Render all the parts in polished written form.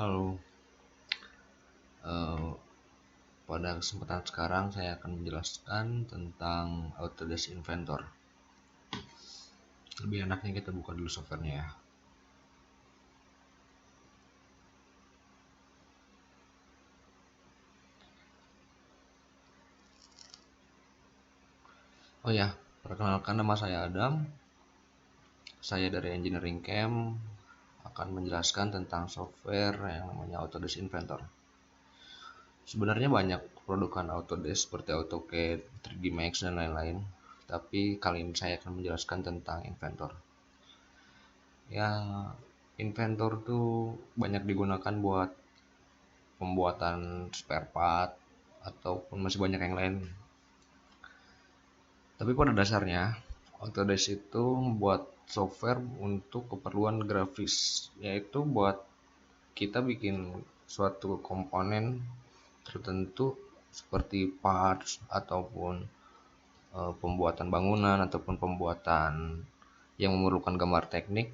Halo, eh, pada kesempatan sekarang saya akan menjelaskan tentang Autodesk Inventor. Lebih enaknya kita buka dulu softwarenya ya. Oh ya, perkenalkan nama saya Adam. Saya dari Engineering Camp akan menjelaskan tentang software yang namanya Autodesk Inventor. Sebenarnya banyak produkan Autodesk seperti AutoCAD, 3D Max, dan lain-lain. Tapi kali ini saya akan menjelaskan tentang Inventor. Ya, Inventor tuh banyak digunakan buat pembuatan spare part ataupun masih banyak yang lain. Tapi pada dasarnya Autodesk itu membuat software untuk keperluan grafis, yaitu buat kita bikin suatu komponen tertentu seperti parts ataupun pembuatan bangunan ataupun pembuatan yang memerlukan gambar teknik.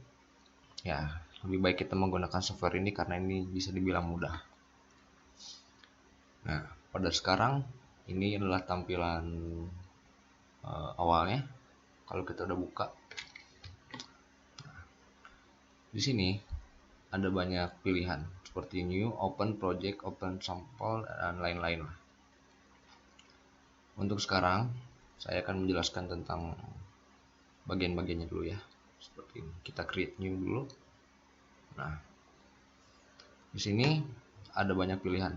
Ya, lebih baik kita menggunakan software ini karena ini bisa dibilang mudah. Nah, pada sekarang ini adalah tampilan awalnya. Kalau kita udah buka, di sini ada banyak pilihan seperti new, open project, open sample, dan lain-lain lah. Untuk sekarang saya akan menjelaskan tentang bagian-bagiannya dulu ya. Seperti ini. Kita create new dulu. Nah, di sini ada banyak pilihan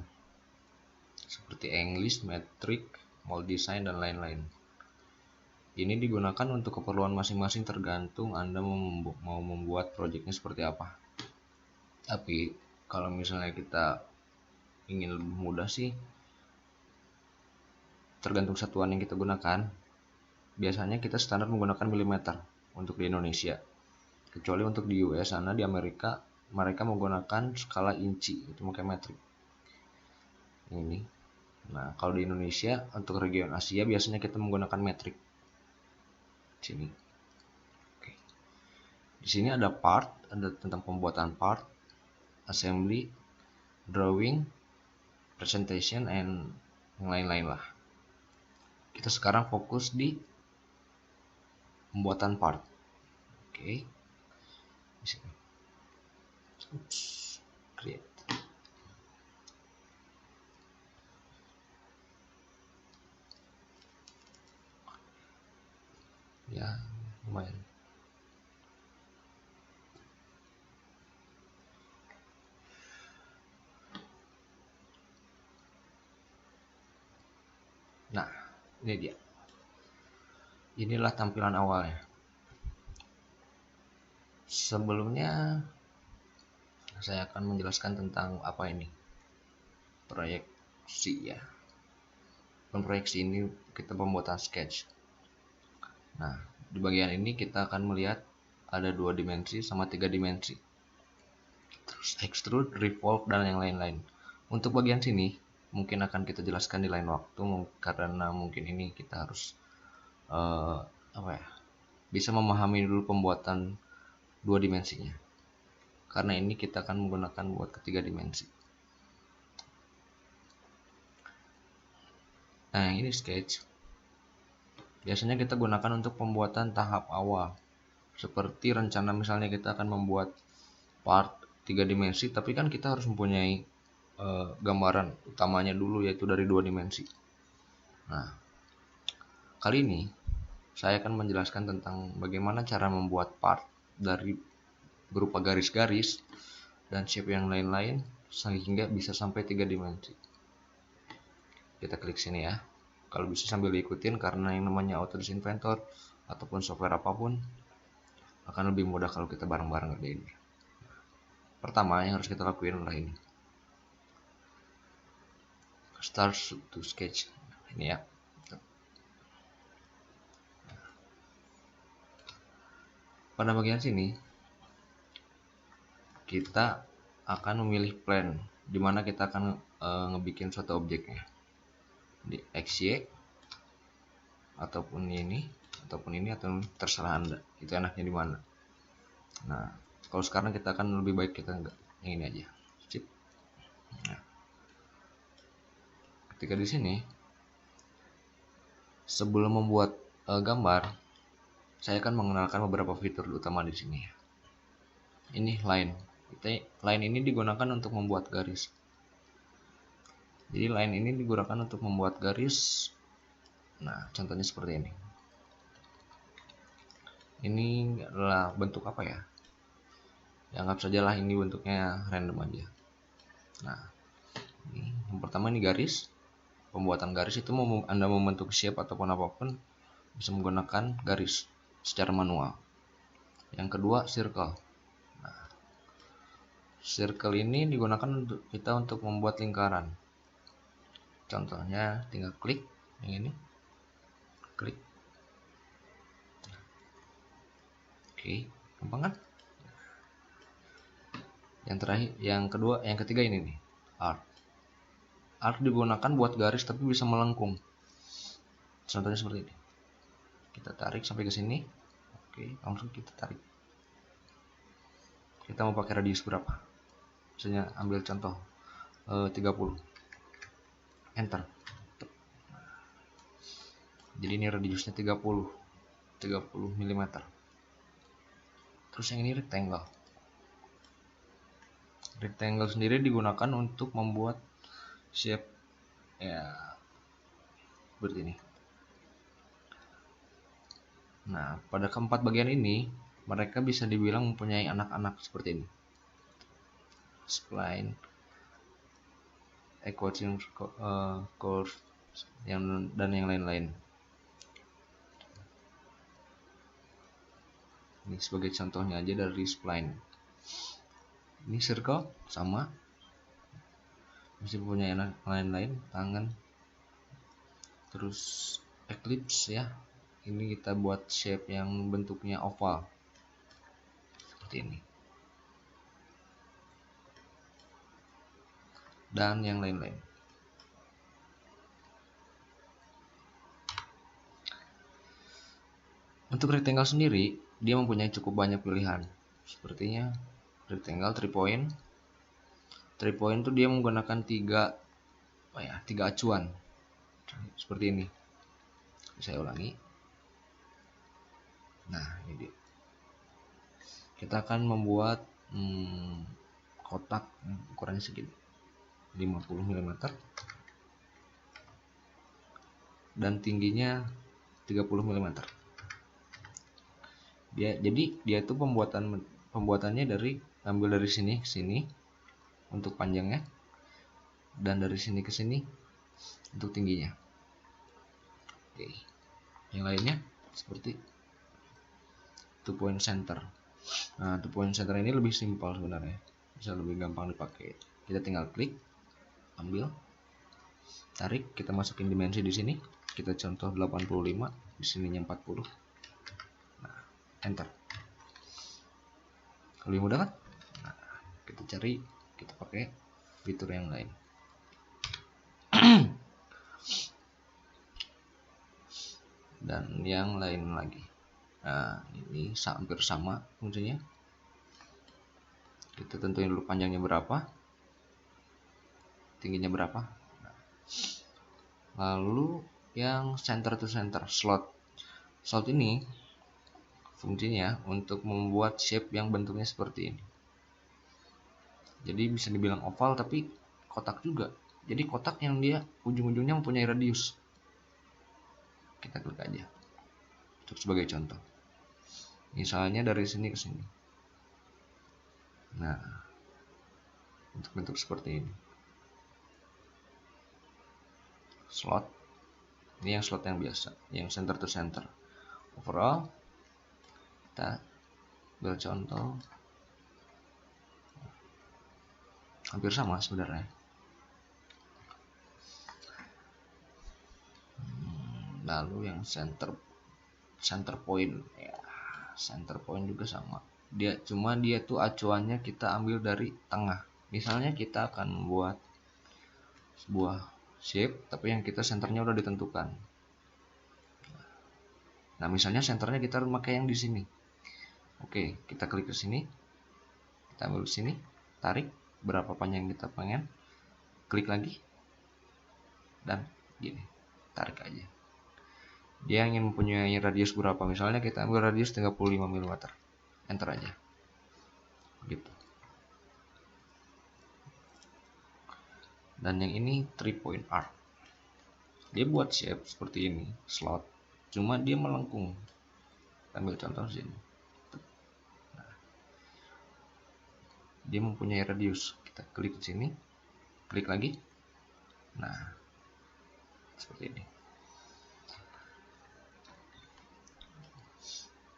seperti English, metric, mold design, dan lain-lain. Ini digunakan untuk keperluan masing-masing tergantung Anda mau membuat projectnya seperti apa. Tapi kalau misalnya kita ingin lebih mudah sih, tergantung satuan yang kita gunakan. Biasanya kita standar menggunakan milimeter untuk di Indonesia. Kecuali untuk di US sana, di Amerika mereka menggunakan skala inci, itu pakai metrik. Ini. Nah, kalau di Indonesia untuk region Asia biasanya kita menggunakan metrik. Sini. Oke. Di sini ada part, ada tentang pembuatan part, assembly, drawing, presentation, and yang lain-lain lah. Kita sekarang fokus di pembuatan part. Oke. Di sini. Create. Ya, lumayan. Nah, ini dia. Inilah tampilan awalnya. Sebelumnya saya akan menjelaskan tentang apa ini proyeksi ya. Proyeksi ini kita pembuatan sketch. Nah, di bagian ini kita akan melihat ada 2 dimensi sama 3 dimensi. Terus extrude, revolve, dan yang lain-lain. Untuk bagian sini mungkin akan kita jelaskan di lain waktu karena mungkin ini kita harus bisa memahami dulu pembuatan 2 dimensinya. Karena ini kita akan menggunakan buat ketiga dimensi. Nah, ini sketch. Biasanya kita gunakan untuk pembuatan tahap awal. Seperti rencana misalnya kita akan membuat part 3 dimensi, tapi kan kita harus mempunyai gambaran utamanya dulu, yaitu dari 2 dimensi. Nah, kali ini saya akan menjelaskan tentang bagaimana cara membuat part dari berupa garis-garis dan shape yang lain-lain sehingga bisa sampai 3 dimensi. Kita klik sini ya. Kalau bisa sambil diikutin karena yang namanya Autodesk Inventor ataupun software apapun akan lebih mudah kalau kita bareng-bareng ngerjain. Pertama yang harus kita lakuin adalah ini. Start to sketch. Ini ya. Pada bagian sini kita akan memilih plan di mana kita akan ngebikin suatu objeknya. Di XY ataupun ini atau terserah Anda. Itu enaknya di mana. Nah, kalau sekarang kita akan lebih baik kita enggak yang ini aja. Sip. Nah, ketika di sini sebelum membuat gambar, saya akan mengenalkan beberapa fitur utama di sini. Ini line. Line ini digunakan untuk membuat garis. Jadi line ini digunakan untuk membuat garis. Nah, contohnya seperti ini. Ini adalah bentuk apa ya? Ya, anggap sajalah ini bentuknya random aja. Nah, ini yang pertama ini garis. Pembuatan garis itu Anda membentuk shape ataupun apapun bisa menggunakan garis secara manual. Yang kedua circle. Nah, circle ini digunakan untuk kita untuk membuat lingkaran. Contohnya tinggal klik yang ini, klik. Oke, gampang kan? Yang ketiga ini nih, arc. Arc digunakan buat garis tapi bisa melengkung. Contohnya seperti ini. Kita tarik sampai ke sini. Oke, langsung kita tarik. Kita mau pakai radius berapa? Misalnya ambil contoh 30. Enter. Jadi ini radiusnya 30 mm. Terus yang ini rectangle. Rectangle sendiri digunakan untuk membuat shape ya seperti ini. Nah, pada keempat bagian ini mereka bisa dibilang mempunyai anak-anak seperti ini. Spline, equation curve, dan yang lain-lain. Ini sebagai contohnya aja dari spline. Ini circle sama, bisa punya yang lain-lain, tangan. Terus ellipse ya. Ini kita buat shape yang bentuknya oval seperti ini. Dan yang lain-lain. Untuk rectangle sendiri, dia mempunyai cukup banyak pilihan. Sepertinya rectangle 3 point. 3 point itu dia menggunakan tiga acuan. Seperti ini. Saya ulangi. Nah, ini dia. Kita akan membuat kotak ukurannya segini. 50 mm. Dan tingginya 30 mm. Jadi dia itu pembuatannya ambil dari sini ke sini untuk panjangnya, dan dari sini ke sini untuk tingginya. Oke. Yang lainnya seperti 2 point center. Nah, 2 point center ini lebih simpel sebenarnya, bisa lebih gampang dipakai. Kita tinggal klik, ambil, tarik, kita masukin dimensi di sini. Kita contoh 85, di sininya 40. Nah, enter. Lebih mudah kan? Nah, kita pakai fitur yang lain. Dan yang lain lagi. Nah, ini hampir sama fungsinya. Kita tentuin dulu panjangnya berapa, tingginya berapa. Lalu yang center to center, slot ini fungsinya untuk membuat shape yang bentuknya seperti ini. Jadi bisa dibilang oval tapi kotak juga. Jadi kotak yang dia ujung-ujungnya mempunyai radius. Kita klik aja untuk sebagai contoh. Misalnya dari sini ke sini. Nah, untuk bentuk seperti ini. Slot. Ini yang slot yang biasa, yang center to center. Overall, kita bercontoh hampir sama sebenarnya. Lalu yang center point ya, center point juga sama. Dia tuh acuannya kita ambil dari tengah. Misalnya kita akan membuat sebuah shape tapi yang kita senternya udah ditentukan. Nah, misalnya senternya kita pakai yang di sini. Oke, kita klik ke sini. Kita ambil ke sini, tarik berapa panjang kita pengen. klik lagi, dan gini, tarik aja. Dia ingin mempunyai radius berapa, misalnya kita ambil radius 35 mm, enter aja gitu. Dan yang ini 3 point arc, dia buat shape seperti ini, slot, cuma dia melengkung. Ambil contoh sini, nah, dia mempunyai radius, kita klik di sini, klik lagi, nah seperti ini.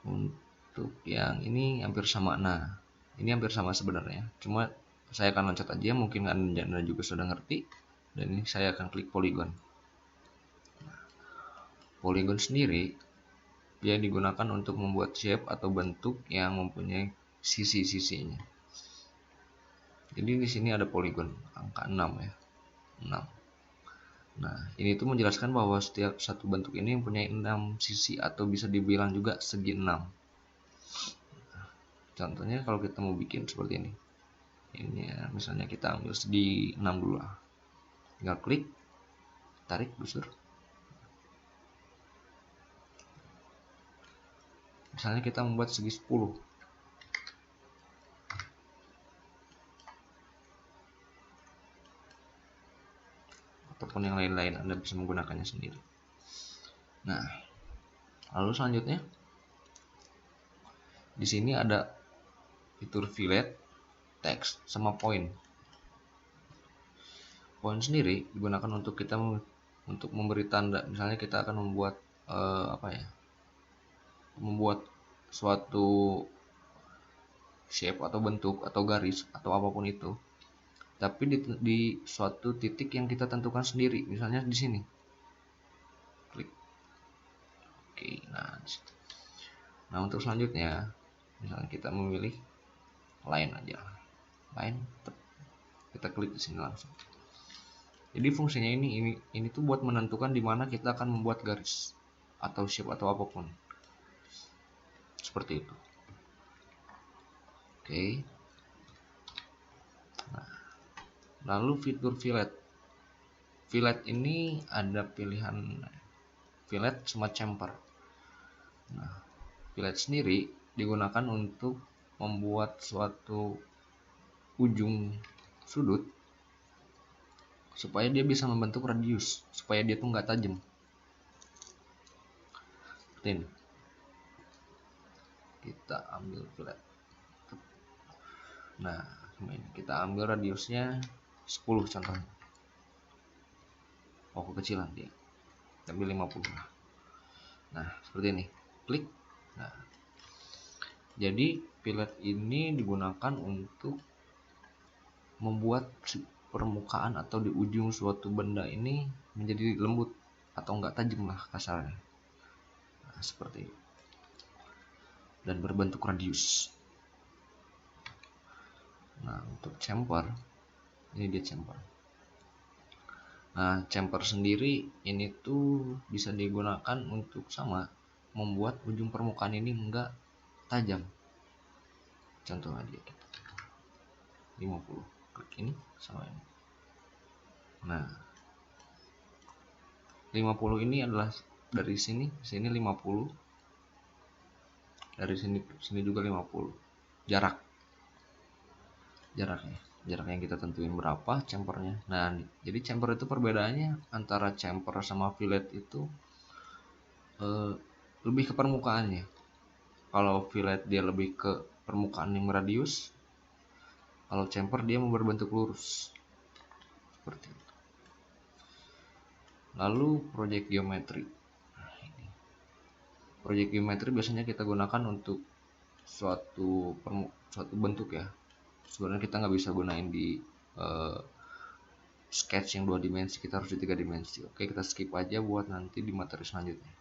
Untuk yang ini hampir sama, nah ini hampir sama sebenarnya, cuma saya akan loncat aja, mungkin Anda juga sudah ngerti. Dan ini saya akan klik polygon. Polygon sendiri dia digunakan untuk membuat shape atau bentuk yang mempunyai sisi-sisinya. Jadi di sini ada polygon angka 6 ya, 6. Nah, ini tuh menjelaskan bahwa setiap satu bentuk ini mempunyai 6 sisi atau bisa dibilang juga segi 6. Contohnya kalau kita mau bikin seperti ini. Ini ya, misalnya kita ambil segi 6 dulu lah. Tinggal klik, tarik busur. Misalnya kita membuat segi 10. Ataupun yang lain-lain, Anda bisa menggunakannya sendiri. Nah, lalu selanjutnya di sini ada fitur fillet, text, sama point. Point sendiri digunakan untuk kita untuk memberi tanda. Misalnya kita akan membuat membuat suatu shape atau bentuk atau garis atau apapun itu, tapi di suatu titik yang kita tentukan sendiri, misalnya di sini. Klik. Oke, nah di situ. Nah, untuk selanjutnya, misalnya kita memilih line aja, line, kita klik di sini langsung. Jadi fungsinya ini tuh buat menentukan di mana kita akan membuat garis atau shape atau apapun. Seperti itu. Oke. Nah, lalu fitur fillet. Fillet ini ada pilihan fillet sama chamfer. Nah, fillet sendiri digunakan untuk membuat suatu ujung sudut supaya dia bisa membentuk radius, supaya dia tuh nggak tajam. Seperti ini. Kita ambil fillet. Nah, kita ambil radiusnya 10 contohnya. Oh, kekecilan dia. Ambil 50. Nah, seperti ini. Klik. Nah, jadi fillet ini digunakan untuk membuat permukaan atau di ujung suatu benda ini menjadi lembut atau enggak tajam lah kasarnya. Nah, seperti itu. Dan berbentuk radius. Nah, untuk chamfer, ini dia chamfer. Nah, chamfer sendiri ini tuh bisa digunakan untuk sama membuat ujung permukaan ini enggak tajam. Contoh aja kita 50, klik ini sama ini. Nah, 50 ini adalah dari sini 50, dari sini juga 50. Jaraknya yang kita tentuin berapa chamfernya. Nah, jadi chamfer itu perbedaannya antara chamfer sama fillet itu lebih ke permukaannya. Kalau fillet dia lebih ke permukaan yang radius, kalau chamfer dia berbentuk lurus seperti itu. Lalu project geometry. Project geometry biasanya kita gunakan untuk suatu bentuk ya. Sebenarnya kita nggak bisa gunain di sketch yang 2 dimensi, kita harus di 3 dimensi. Oke, kita skip aja buat nanti di materi selanjutnya.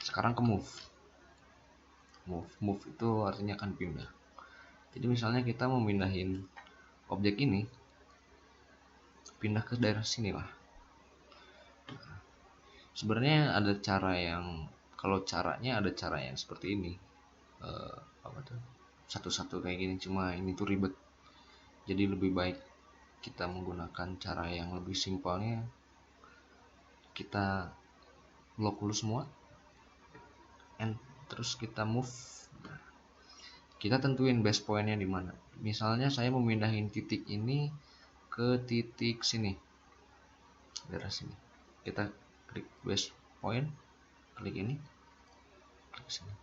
Sekarang ke move itu artinya akan pindah. Jadi misalnya kita mau mindahin objek ini, pindah ke daerah sini lah. Sebenarnya ada cara yang, kalau caranya ada cara yang seperti ini, satu-satu kayak gini, cuma ini tuh ribet. Jadi lebih baik kita menggunakan cara yang lebih simpelnya, kita blok dulu semua and terus kita move. Kita tentuin base pointnya di mana. Misalnya saya memindahin titik ini ke titik sini, daerah sini. Kita klik base point, klik ini, klik sini.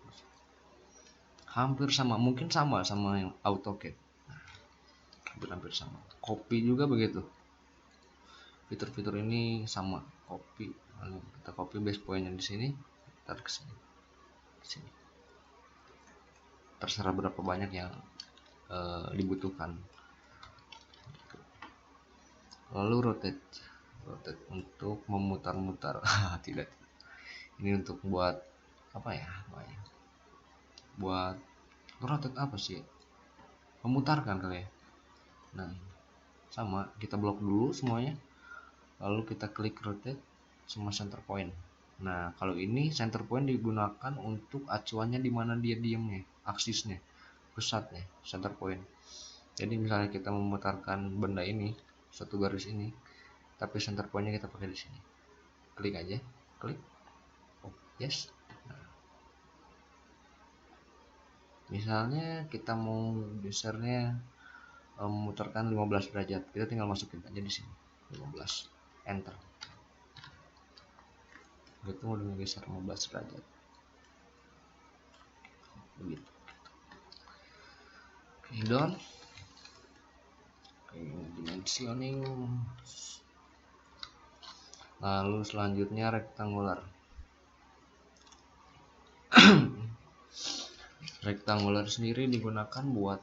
Hampir sama, mungkin sama yang AutoCAD. Hampir sama. Copy juga begitu. Fitur-fitur ini sama, copy. Lalu kita copy base pointnya di sini, tarik ke sini. Sini. Terserah berapa banyak yang dibutuhkan. Lalu rotate untuk memutar-mutar. Tidak. Ini untuk buat apa ya? Buat rotate apa sih? Memutarkan kali ya. Nah, sama, kita blok dulu semuanya. Lalu kita klik rotate sama center point. Nah, kalau ini center point digunakan untuk acuannya di mana dia diamnya, aksisnya, pusatnya, center point. Jadi misalnya kita memutarkan benda ini, satu garis ini, tapi center pointnya kita pakai di sini. Klik aja, klik, oh, yes. Nah, misalnya kita mau gesernya memutarkan 15 derajat, kita tinggal masukin aja di sini 15, enter. Gitu mau geser 15 derajat begitu. Oke, done. Dimensioning. Lalu selanjutnya rectangular. Rectangular sendiri digunakan buat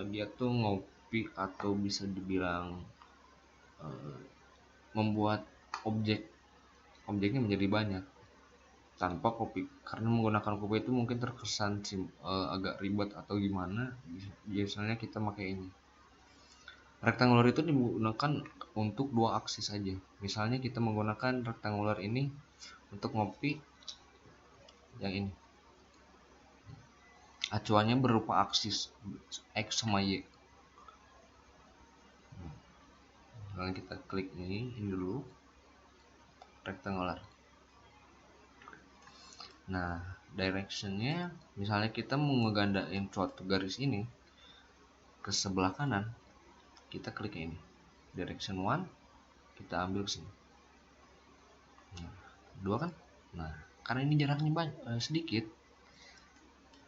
dia tuh ngopi atau bisa dibilang membuat objeknya menjadi banyak tanpa copy. Karena menggunakan copy itu mungkin terkesan agak ribet atau gimana. Biasanya kita pakai ini. Rectangular itu digunakan untuk dua aksis saja. Misalnya kita menggunakan rectangular ini untuk ngopi yang ini. Acuannya berupa aksis X sama Y. Lalu kita klik ini dulu, rectangular. Nah, directionnya misalnya kita mau ngegandain suatu garis ini ke sebelah kanan, kita klik ini, direction 1, kita ambil ke sini. Nah, 2 kan? Nah, karena ini jaraknya sedikit,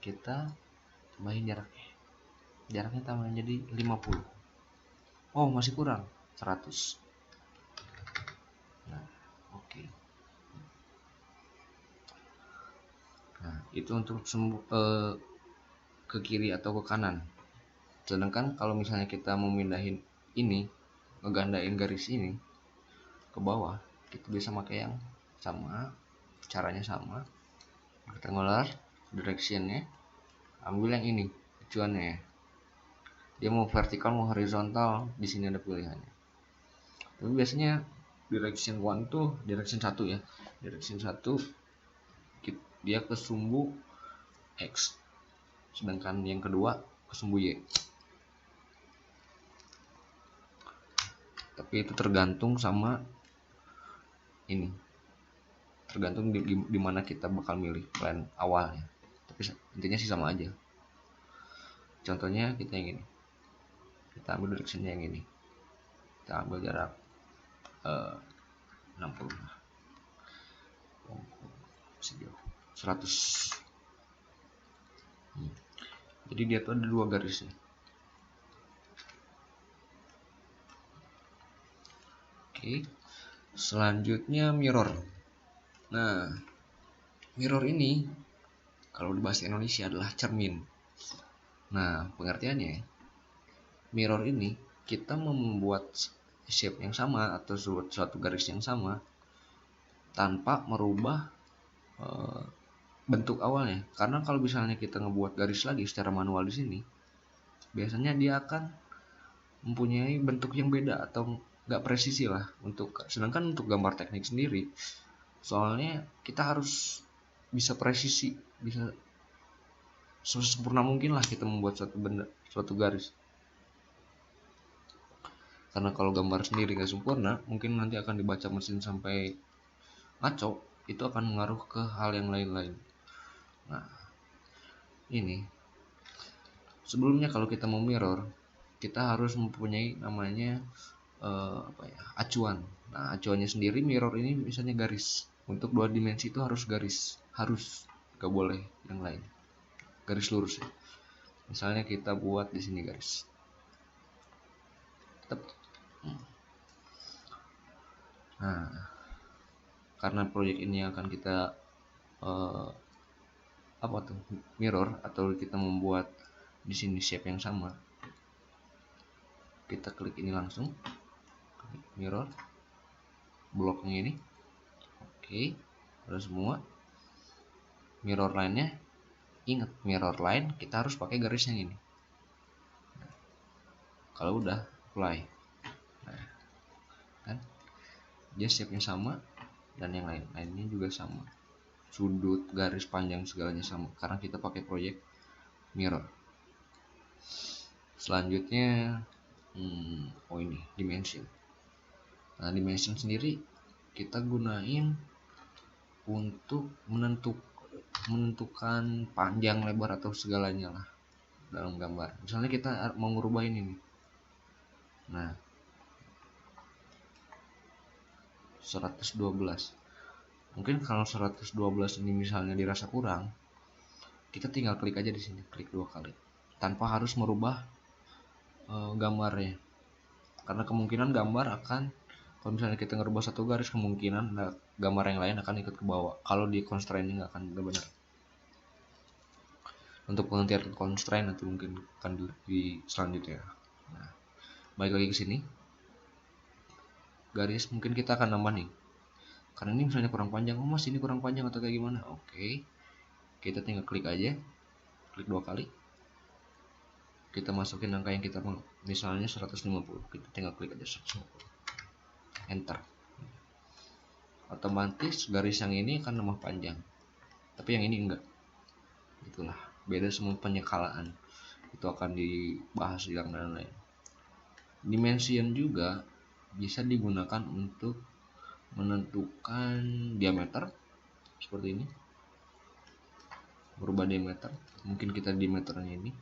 kita tambahin jaraknya tambahin jadi 50. Oh, masih kurang 100. Nah, oke. Nah, itu untuk ke kiri atau ke kanan. Sedangkan kalau misalnya kita mau mindahin ini, ngegandain garis ini ke bawah, kita bisa pakai yang sama, caranya sama. Rectangular, directionnya, ambil yang ini, tujuannya ya. Dia mau vertikal mau horizontal, di sini ada pilihannya. Tapi biasanya direction 1 tuh direction 1 ya. Direction 1 dia ke sumbu X. Sedangkan yang kedua ke sumbu Y. Tapi itu tergantung sama ini. Tergantung di mana kita bakal milih plan awalnya. Tapi intinya sih sama aja. Contohnya kita yang ini. Kita ambil directionnya yang ini. Kita ambil jarak 60. Sejauh 100. Jadi dia tuh ada dua garisnya. Oke. Selanjutnya mirror. Nah, mirror ini kalau di bahasa Indonesia adalah cermin. Nah, pengertiannya, mirror ini kita membuat shape yang sama atau suatu garis yang sama tanpa merubah bentuk awalnya. Karena kalau misalnya kita ngebuat garis lagi secara manual di sini, biasanya dia akan mempunyai bentuk yang beda atau nggak presisi lah. Sedangkan untuk gambar teknik sendiri, soalnya kita harus bisa presisi, bisa sesempurna mungkin lah kita membuat suatu garis. Karena kalau gambar sendiri nggak sempurna, mungkin nanti akan dibaca mesin sampai ngaco, itu akan mengaruh ke hal yang lain-lain. Nah, ini sebelumnya kalau kita mau mirror, kita harus mempunyai namanya acuan. Nah, acuannya sendiri mirror ini misalnya garis. Untuk 2 dimensi itu harus garis, harus, nggak boleh yang lain. Garis lurus ya. Misalnya kita buat di sini garis. Nah, karena proyek ini akan kita mirror, atau kita membuat di sini shape yang sama, kita klik ini langsung, klik mirror bloknya ini. Oke, udah semua. Mirror line-nya, ingat mirror line kita harus pakai garis yang ini. Kalau udah apply, nah kan dia shape-nya sama, dan yang lainnya juga sama, sudut, garis, panjang, segalanya sama, karena kita pakai proyek mirror. Selanjutnya ini dimension. Nah, dimension sendiri kita gunain untuk menentukan panjang, lebar, atau segalanya lah dalam gambar. Misalnya kita mau ngubah ini nih. Nah, 112. Mungkin kalau 112 ini misalnya dirasa kurang, kita tinggal klik aja di sini, klik 2 kali tanpa harus merubah gambarnya. Karena kemungkinan gambar akan, kalau misalnya kita ngerubah satu garis, kemungkinan gambar yang lain akan ikut ke bawah kalau di constraint nggak akan benar-benar. Untuk pengertian constraint nanti mungkin akan di selanjutnya. Nah, balik lagi ke sini, garis mungkin kita akan nambah nih, karena ini misalnya kurang panjang. Oh mas, ini kurang panjang atau kayak gimana? Oke, kita tinggal klik aja, klik 2 kali, kita masukin angka yang kita mau, misalnya 150, kita tinggal klik aja 150, enter. Otomatis garis yang ini akan nambah panjang, tapi yang ini enggak. Itulah beda semua penyekalaan, itu akan dibahas di yang lain. Dimension juga bisa digunakan untuk menentukan diameter, seperti ini, berubah diameter. Mungkin kita diameternya ini,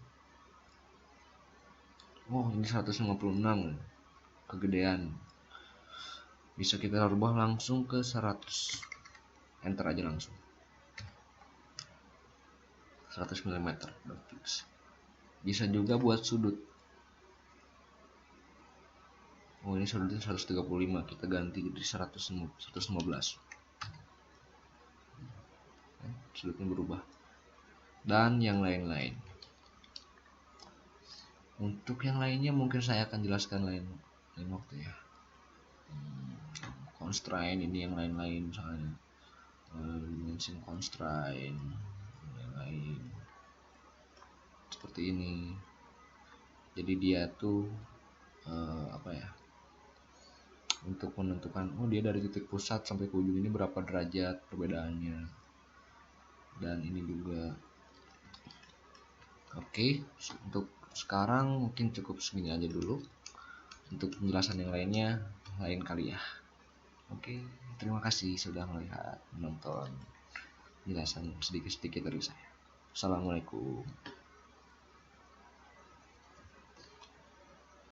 oh ini 156, kegedean, bisa kita rubah langsung ke 100, enter aja langsung, 100 mm, udah fix. Bisa juga buat sudut. Oh ini sudutnya 135, kita ganti jadi 115. Sudutnya berubah, dan yang lain-lain. Untuk yang lainnya mungkin saya akan jelaskan lain waktu ya. Constraint ini yang lain-lain, misalnya dimension constraint, yang lain seperti ini. Jadi dia tuh untuk menentukan, oh dia dari titik pusat sampai ke ujung ini berapa derajat perbedaannya, dan ini juga. Oke, untuk sekarang mungkin cukup segini aja dulu. Untuk penjelasan yang lainnya lain kali ya. Oke, terima kasih sudah menonton penjelasan sedikit-sedikit dari saya. Assalamualaikum.